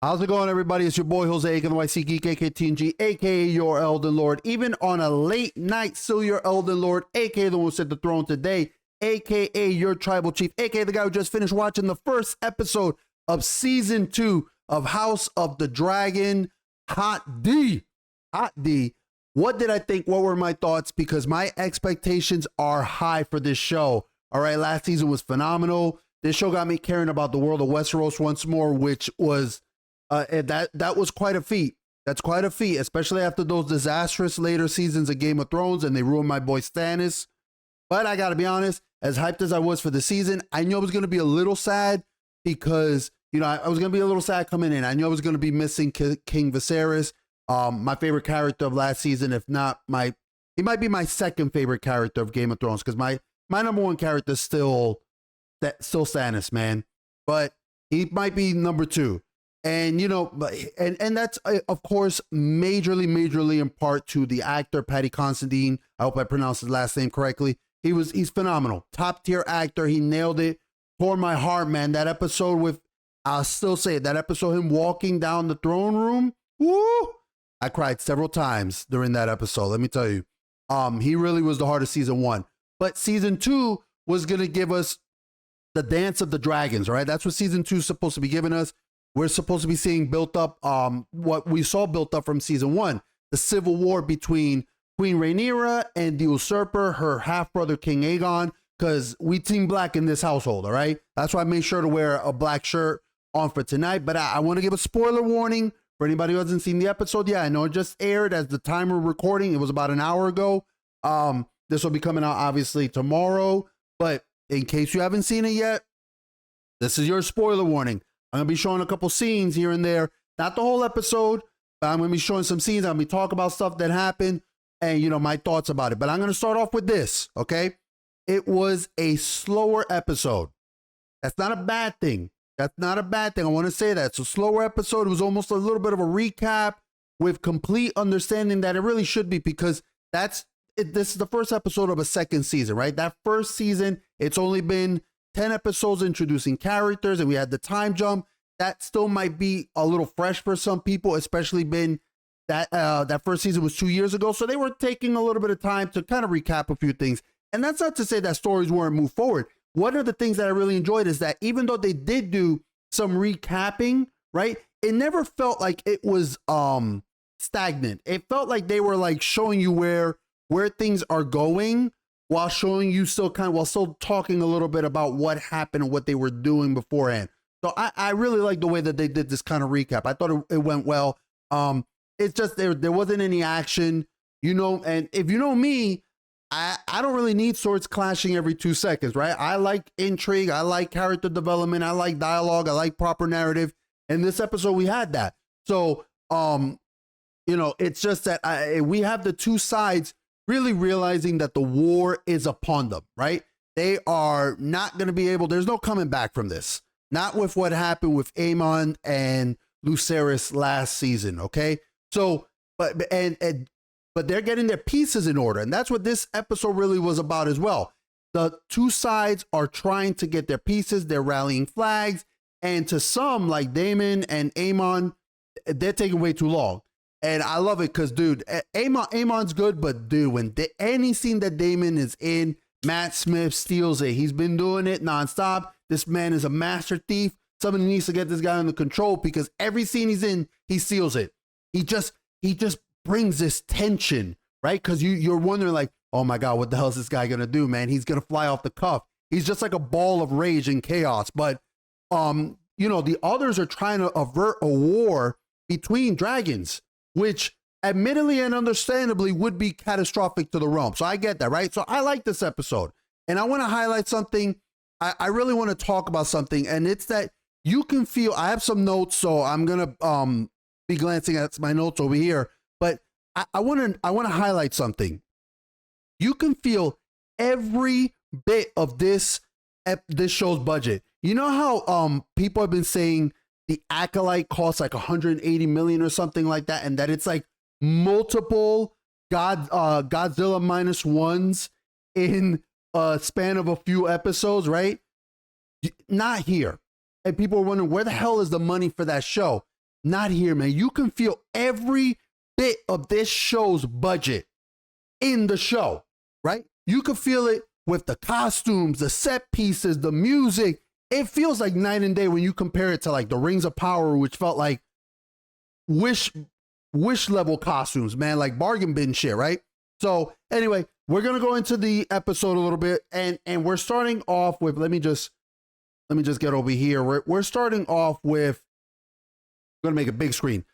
How's it going, everybody? It's your boy Jose, aka TheNYCGeek, aka TNG, aka your Elden Lord. Even on a late night, still your Elden Lord, aka the one who set the throne today, aka your tribal chief, aka the guy who just finished watching the first episode of season 2 of House of the Dragon. Hot D. What did I think? What were my thoughts? Because my expectations are high for this show. All right, last season was phenomenal. This show got me caring about the world of Westeros once more, which was that was quite a feat. That's quite a feat, especially after those disastrous later seasons of Game of Thrones, and they ruined my boy Stannis. But I gotta be honest, as hyped as I was for the season, I knew I was gonna be a little sad because, you know, I was gonna be a little sad coming in. I knew I was gonna be missing King Viserys, my favorite character of last season, if not he might be my second favorite character of Game of Thrones, because my number one character is still Stannis, man. But he might be number 2. And, you know, and that's, of course, majorly in part to the actor, Paddy Considine. I hope I pronounced his last name correctly. He's phenomenal. Top tier actor. He nailed it. Tore my heart, man. That episode with, I'll still say it, that episode, him walking down the throne room. Woo! I cried several times during that episode. Let me tell you. He really was the heart of season 1. But season 2 was going to give us the Dance of the Dragons, right? That's what season 2 is supposed to be giving us. We're supposed to be seeing built up what we saw built up from season 1, the civil war between Queen Rhaenyra and the usurper, her half-brother King Aegon, because we team black in this household, all right? That's why I made sure to wear a black shirt on for tonight. But I want to give a spoiler warning for anybody who hasn't seen the episode. Yeah, I know it just aired as the time we're recording. It was about an hour ago. This will be coming out, obviously, tomorrow. But in case you haven't seen it yet, this is your spoiler warning. I'm going to be showing a couple scenes here and there. Not the whole episode, but I'm going to be showing some scenes. I'm going to be talking about stuff that happened and, you know, my thoughts about it. But I'm going to start off with this, okay? It was a slower episode. That's not a bad thing. That's not a bad thing. I want to say that. It's a slower episode. It was almost a little bit of a recap with complete understanding that it really should be, because this is the first episode of a second season, right? That first season, it's only been 10 episodes introducing characters, and we had the time jump. That still might be a little fresh for some people, especially been that first season was 2 years ago. So they were taking a little bit of time to kind of recap a few things. And that's not to say that stories weren't moved forward. One of the things that I really enjoyed is that even though they did do some recapping, right, it never felt like it was stagnant. It felt like they were like showing you where things are going, while showing you still talking a little bit about what happened and what they were doing beforehand. So I really like the way that they did this kind of recap. I thought it went well. It's just there wasn't any action, you know, and if you know me, I don't really need swords clashing every 2 seconds, right? I like intrigue, I like character development, I like dialogue, I like proper narrative. In this episode, we had that. So, you know, it's just that we have the two sides really realizing that the war is upon them, right? They are not going to be able, there's no coming back from this. Not with what happened with Aemon and Lucerys last season, okay? So, but they're getting their pieces in order, and that's what this episode really was about as well. The two sides are trying to get their pieces, they're rallying flags, and to some, like Daemon and Aemon, they're taking way too long. And I love it because, dude, Aemon's good, but dude, when any scene that Daemon is in, Matt Smith steals it. He's been doing it nonstop. This man is a master thief. Somebody needs to get this guy under control, because every scene he's in, he steals it. He just brings this tension, right? Because you're wondering, like, oh my God, what the hell is this guy gonna do, man? He's gonna fly off the cuff. He's just like a ball of rage and chaos. But you know, the others are trying to avert a war between dragons, which admittedly and understandably would be catastrophic to the realm. So I get that, right? So I like this episode. And I want to highlight something. I really want to talk about something. And it's that you can feel, I have some notes, so I'm going to be glancing at my notes over here. But I want to highlight something. You can feel every bit of this show's budget. You know how people have been saying the Acolyte costs like 180 million or something like that, and that it's like multiple Godzilla minus ones in a span of a few episodes, right? Not here. And people are wondering, where the hell is the money for that show? not here, man. You can feel every bit of this show's budget in the show, right? You can feel it with the costumes, the set pieces, the music. It feels like night and day when you compare it to like the Rings of Power, which felt like wish level costumes, man, like bargain bin shit, right? So anyway, we're gonna go into the episode a little bit, and we're starting off with, let me just get over here. We're starting off with, I'm gonna make a big screen.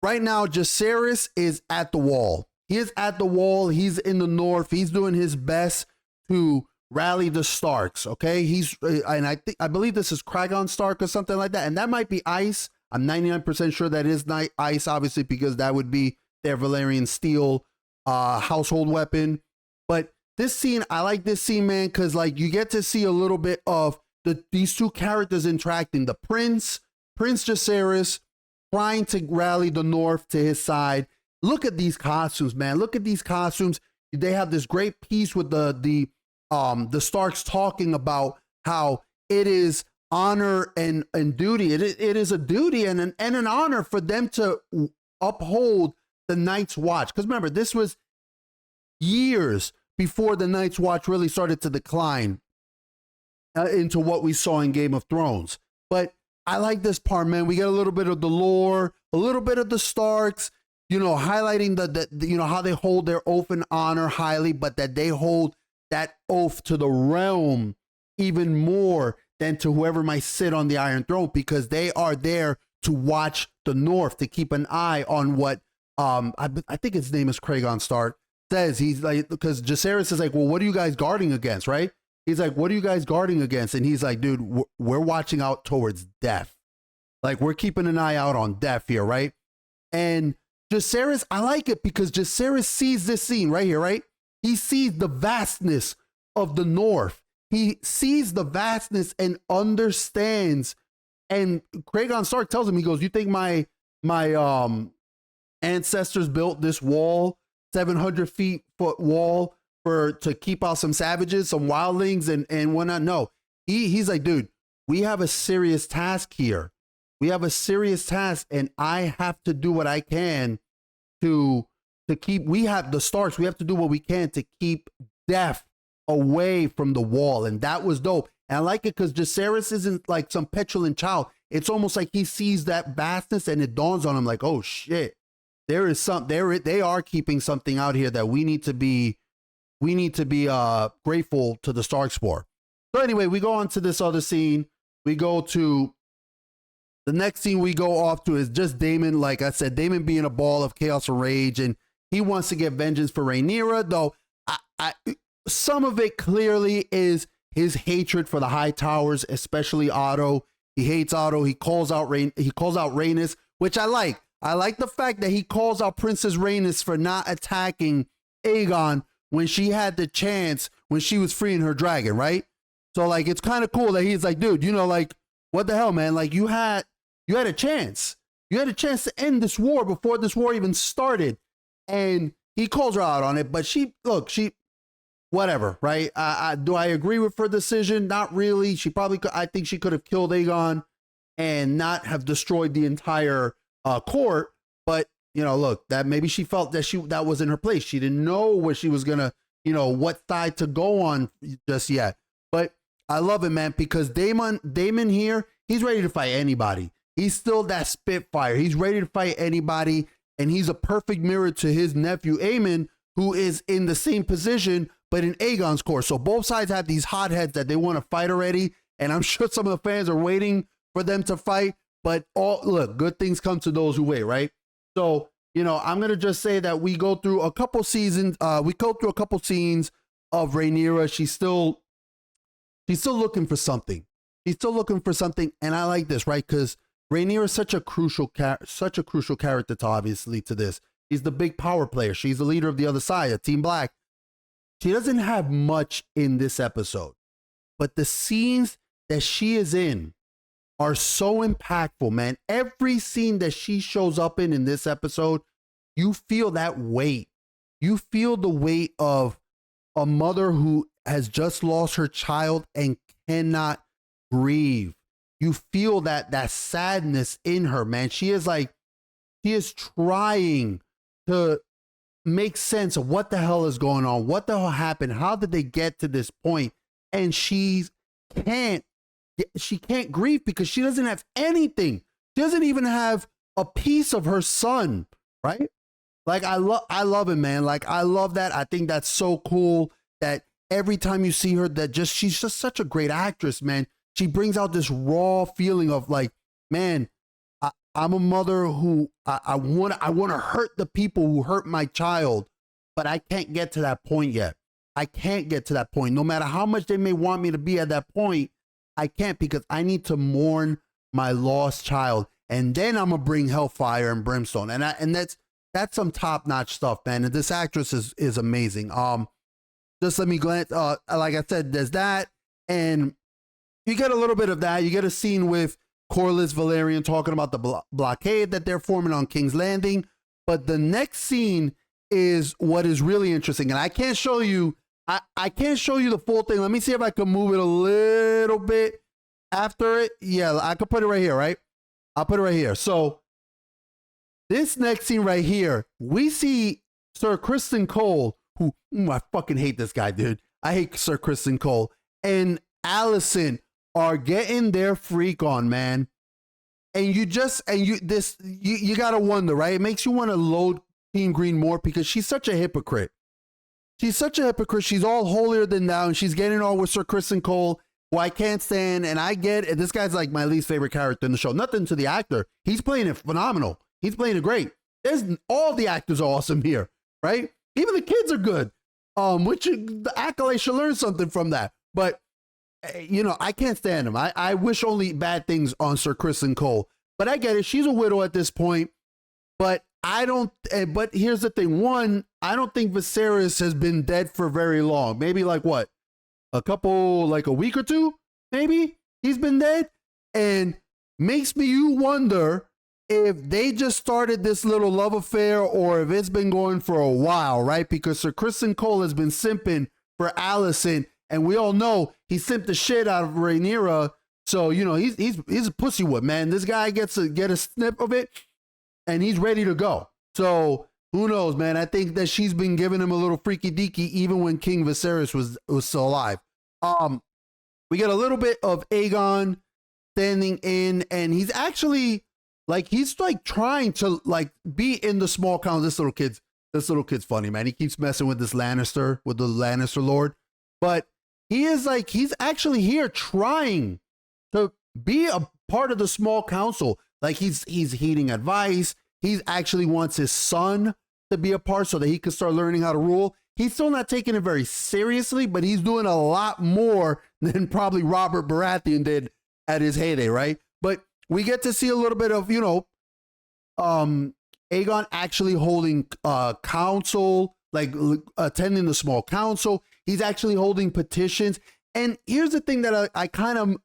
Right now, Jacaerys is at the wall. He is at the wall. He's in the north. He's doing his best to rally the Starks. Okay, and I believe this is Kragon Stark or something like that, and that might be Ice. I'm 99% sure that is not Ice, obviously, because that would be their Valyrian steel household weapon. But this scene, I like this scene, man, because like you get to see a little bit of these two characters interacting. The Prince Jacaerys, trying to rally the North to his side. Look at these costumes, man. Look at these costumes. They have this great piece with the Starks talking about how it is honor and duty. It is a duty and an honor for them to uphold the Night's Watch. Because remember, this was years before the Night's Watch really started to decline into what we saw in Game of Thrones. But I like this part, man. We get a little bit of the lore, a little bit of the Starks, you know, highlighting the you know, how they hold their oath and honor highly, but that they hold that oath to the realm even more than to whoever might sit on the Iron Throne, because they are there to watch the North, to keep an eye on what I think his name is Kragon Stark says. He's like, because Jacaerys is like, well, what are you guys guarding against, right? He's like, what are you guys guarding against? And he's like, dude, we're watching out towards death. Like, we're keeping an eye out on death here, right? And Jacaerys, I like it because Jacaerys sees this scene right here, right? He sees the vastness of the North. He sees the vastness and understands. And Kragon Stark tells him, he goes, you think my ancestors built this wall, 700 foot wall, to keep out some savages, some wildlings and whatnot? No, he's like, dude, we have a serious task here. We have a serious task, and I have to do what I can to keep. We have the Starks. We have to do what we can to keep death away from the wall, and that was dope. And I like it because Jacaerys isn't like some petulant child. It's almost like he sees that vastness, and it dawns on him like, oh shit, there is some. They are keeping something out here that we need to be grateful to the Starks for. So anyway, we go on to this other scene. We go to the next scene we go off to is just Daemon. Like I said, Daemon being a ball of chaos and rage, and he wants to get vengeance for Rhaenyra, though some of it clearly is his hatred for the High Towers, especially Otto. He hates Otto. He calls out Rhaenys, which I like. I like the fact that he calls out Princess Rhaenys for not attacking Aegon when she had the chance, when she was freeing her dragon, right? So like, it's kind of cool that he's like, dude, you know, like, what the hell, man? Like, you had a chance. You had a chance to end this war before this war even started. And he calls her out on it, but whatever, right? Do I agree with her decision? Not really. She probably could. I think she could have killed Aegon and not have destroyed the entire court. But, you know, look, that maybe she felt that was in her place. She didn't know where she was gonna, you know, what side to go on just yet. But I love it, man, because Daemon here, he's ready to fight anybody. He's still that Spitfire. He's ready to fight anybody, and he's a perfect mirror to his nephew Aemon, who is in the same position, but in Aegon's court. So both sides have these hotheads that they want to fight already, and I'm sure some of the fans are waiting for them to fight. But look, good things come to those who wait, right? So, you know, I'm gonna just say that we go through a couple seasons. We go through a couple scenes of Rhaenyra. She's still looking for something. She's still looking for something, and I like this, right? Because Rhaenyra is such a crucial character to this. She's the big power player. She's the leader of the other side, of Team Black. She doesn't have much in this episode, but the scenes that she is in are so impactful, man. Every scene that she shows up in this episode, you feel that weight. You feel the weight of a mother who has just lost her child and cannot grieve. you feel that sadness in her, man. She is trying to make sense of what the hell is going on, what the hell happened, how did they get to this point, and can't she can't grieve because she doesn't have anything. She doesn't even have a piece of her son, right? Like I love it, man. Like I love that. I think that's so cool that every time you see her, she's just such a great actress, man. She brings out this raw feeling of like, man, I'm a mother who I want to hurt the people who hurt my child, but I can't get to that point yet. I can't get to that point. No matter how much they may want me to be at that point, I can't because I need to mourn my lost child. And then I'm going to bring hellfire and brimstone. And that's some top-notch stuff, man. And this actress is amazing. Just let me glance. Like I said, there's that. And you get a little bit of that. You get a scene with Corlys Velaryon talking about the blockade that they're forming on King's Landing. But the next scene is what is really interesting. And I can't show you, I can't show you the full thing. Let me see if I can move it a little bit after it. Yeah, I could put it right here, right? I'll put it right here. So this next scene right here, we see Sir Criston Cole, who, I fucking hate this guy, dude. I hate Sir Criston Cole, and Alicent are getting their freak on, man. And you gotta wonder, right? It makes you want to load Team Green more because she's such a hypocrite. She's such a hypocrite. She's all holier than thou, and she's getting all with Sir Criston Cole, who I can't stand. And I get it. This guy's like my least favorite character in the show. Nothing to the actor. He's playing it phenomenal. He's playing it great. All the actors are awesome here, right? Even the kids are good. Which the acolyte should learn something from that. But I can't stand him. I wish only bad things on Sir Criston Cole. But I get it. She's a widow at this point. But but here's the thing. One, I don't think Viserys has been dead for very long. Maybe like what? Like a week or two? Maybe he's been dead. And makes you wonder if they just started this little love affair or if it's been going for a while, right? Because Sir Criston Cole has been simping for Alicent, and we all know he simped the shit out of Rhaenyra. So, he's a pussywood, man. This guy get a snip of it, and he's ready to go. So, who knows, man? I think that she's been giving him a little freaky deaky even when King Viserys was still alive. We get a little bit of Aegon standing in, and he's actually he's trying to be in the small council. This little kid's funny, man. He keeps messing with the Lannister Lord, but he's actually here trying to be a part of the small council. Like he's heeding advice. He actually wants his son to be a part so that he can start learning how to rule. He's still not taking it very seriously, but he's doing a lot more than probably Robert Baratheon did at his heyday, right? But we get to see a little bit of, Aegon actually holding council, attending the small council. He's actually holding petitions. And here's the thing that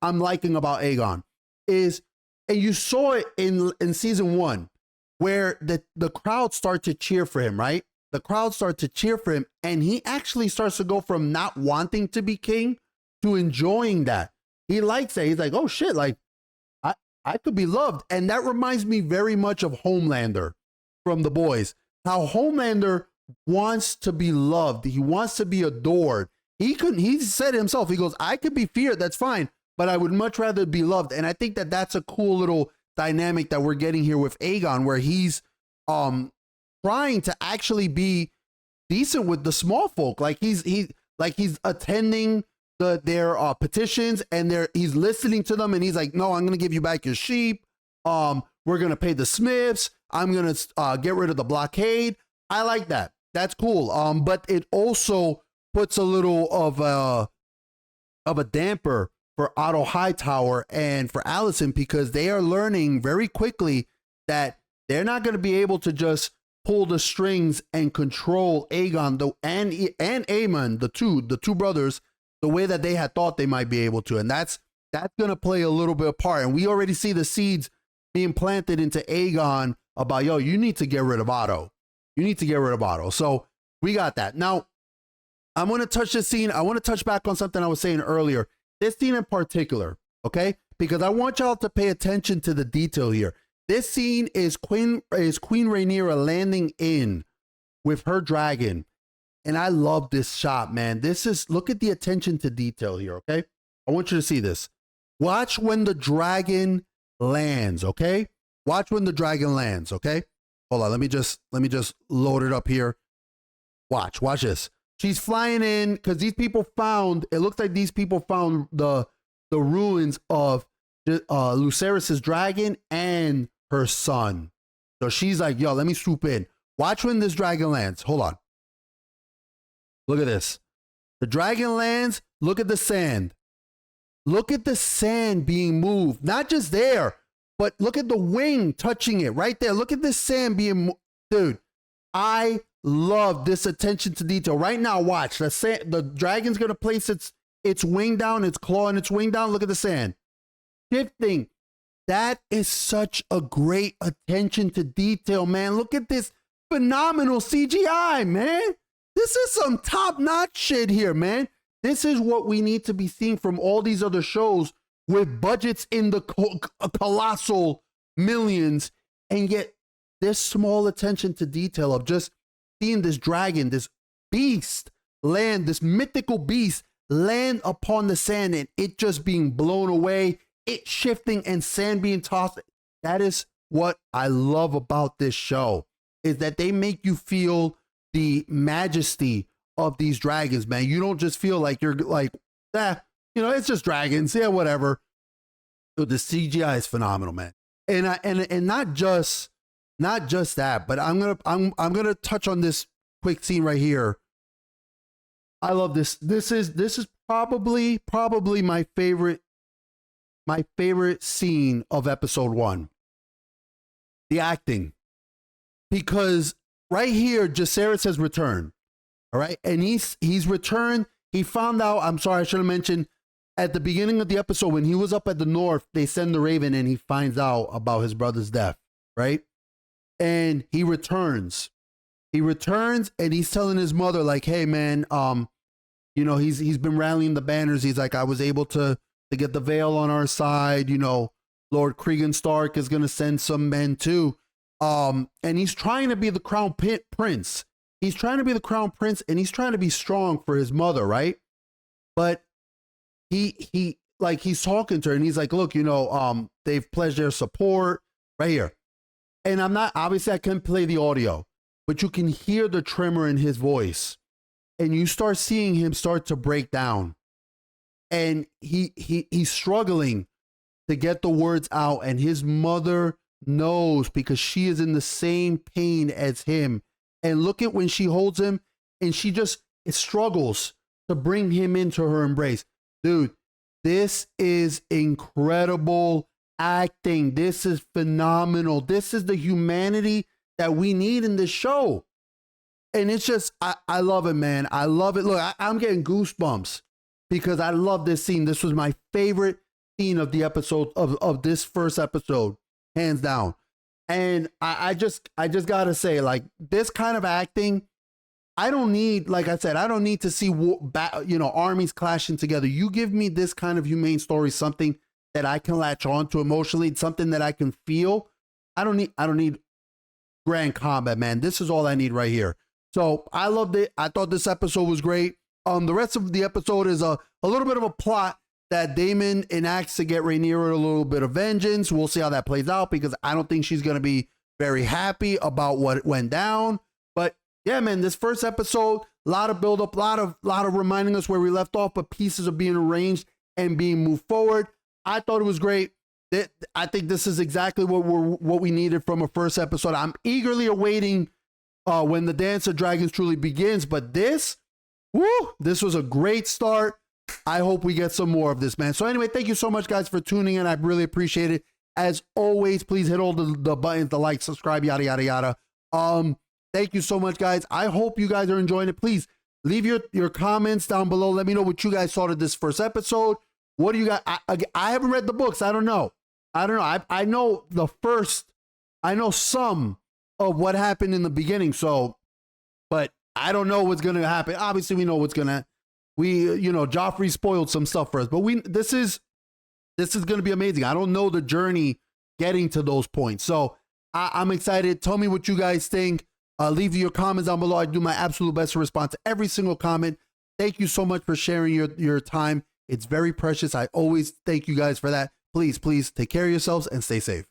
I'm liking about Aegon is, and you saw it in season 1, where the crowd start to cheer for him, right? The crowd start to cheer for him, and he actually starts to go from not wanting to be king to enjoying that. He likes that. He's like, oh shit, I could be loved. And that reminds me very much of Homelander from The Boys. How Homelander wants to be loved. He wants to be adored. He said himself, he goes, I could be feared, that's fine, but I would much rather be loved. And I think that that's a cool little dynamic that we're getting here with Aegon, where he's trying to actually be decent with the small folk. He's attending their petitions, and he's listening to them, and he's like, no, I'm gonna give you back your sheep. We're gonna pay the Smiths. I'm gonna get rid of the blockade. I like that. That's cool. But it also puts a little of a damper for Otto Hightower and for Alicent, because they are learning very quickly that they're not going to be able to just pull the strings and control Aegon and Aemon, the two brothers, the way that they had thought they might be able to. And that's going to play a little bit of part. And we already see the seeds being planted into Aegon about, yo, you need to get rid of Otto. You need to get rid of Otto. So we got that. Now, I'm going to touch this scene. I want to touch back on something I was saying earlier. This scene in particular, okay? because I want y'all to pay attention to the detail here. This scene is Queen Rhaenyra landing in with her dragon. And I love this shot, man. Look at the attention to detail here, okay? I want you to see this. Watch when the dragon lands, okay? Watch when the dragon lands, okay? Hold on, let me just load it up here. Watch this. She's flying in because these people found, it looks like these people found the ruins of Lucerys's dragon and her son. So she's like, yo, let me swoop in. Watch when this dragon lands. Hold on. Look at this. The dragon lands. Look at the sand. Look at the sand being moved. Not just there, but look at the wing touching it right there. Look at the sand being moved. Dude, I love this attention to detail. Right now, watch. The dragon's going to place its wing down, its claw and its wing down. Look at the sand. Shifting. That is such a great attention to detail, man. Look at this phenomenal CGI, man. This is some top-notch shit here, man. This is what we need to be seeing from all these other shows with budgets in the colossal millions, and yet this small attention to detail of just seeing this dragon, this beast land, this mythical beast land upon the sand and it just being blown away, it shifting and sand being tossed. That is what I love about this show, is that they make you feel the majesty of these dragons, man. You don't just feel like you're like, it's just dragons. Yeah, whatever. The CGI is phenomenal, man. And not just that, but I'm gonna touch on this quick scene right here. I love this. This is probably my favorite scene of episode 1. The acting, because right here, Jacaerys has returned. All right. And he's returned. He found out, I'm sorry, I should have mentioned at the beginning of the episode, when he was up at the north, they send the Raven and he finds out about his brother's death. Right. And he returns. And he's telling his mother, like, hey, man, he's been rallying the banners. He's like, I was able to get the veil on our side. Lord Cregan Stark is going to send some men too. And he's trying to be the crown prince. He's trying to be the crown prince, and he's trying to be strong for his mother, right? But he's talking to her, and he's like, look, they've pledged their support right here. And obviously I couldn't play the audio, but you can hear the tremor in his voice, and you start seeing him start to break down, and he's struggling to get the words out, and his mother knows because she is in the same pain as him. And look at when she holds him and she just struggles to bring him into her embrace. Dude, this is incredible acting. This is phenomenal. This is the humanity that we need in this show. And it's just, I love it, man. I love it. Look, I'm getting goosebumps because I love this scene. This was my favorite scene of the episode, of this first episode, hands down. And I just gotta say, like, this kind of acting, I don't need, like I said, I don't need to see armies clashing together. You give me this kind of humane story, something that I can latch on to emotionally, something that I can feel. I don't need grand combat, man. This is all I need right here. So I loved it. I thought this episode was great. The rest of the episode is a little bit of a plot that Daemon enacts to get Rhaenyra a little bit of vengeance. We'll see how that plays out, because I don't think she's going to be very happy about what went down. But yeah, man, this first episode, a lot of build up, a lot of reminding us where we left off, but pieces are being arranged and being moved forward. I thought it was great. I think this is exactly what we needed from a first episode. I'm eagerly awaiting when the Dance of Dragons truly begins. But this was a great start. I hope we get some more of this, man. So anyway, thank you so much, guys, for tuning in. I really appreciate it. As always, please hit all the buttons, the like, subscribe, yada, yada, yada. Thank you so much, guys. I hope you guys are enjoying it. Please leave your comments down below. Let me know what you guys thought of this first episode. What do you guys, I haven't read the books. I don't know. I know I know some of what happened in the beginning. So, but I don't know what's going to happen. Obviously we know what's going to, Joffrey spoiled some stuff for us, but this is this is going to be amazing. I don't know the journey getting to those points. So I'm excited. Tell me what you guys think. Leave your comments down below. I do my absolute best to respond to every single comment. Thank you so much for sharing your time. It's very precious. I always thank you guys for that. Please take care of yourselves and stay safe.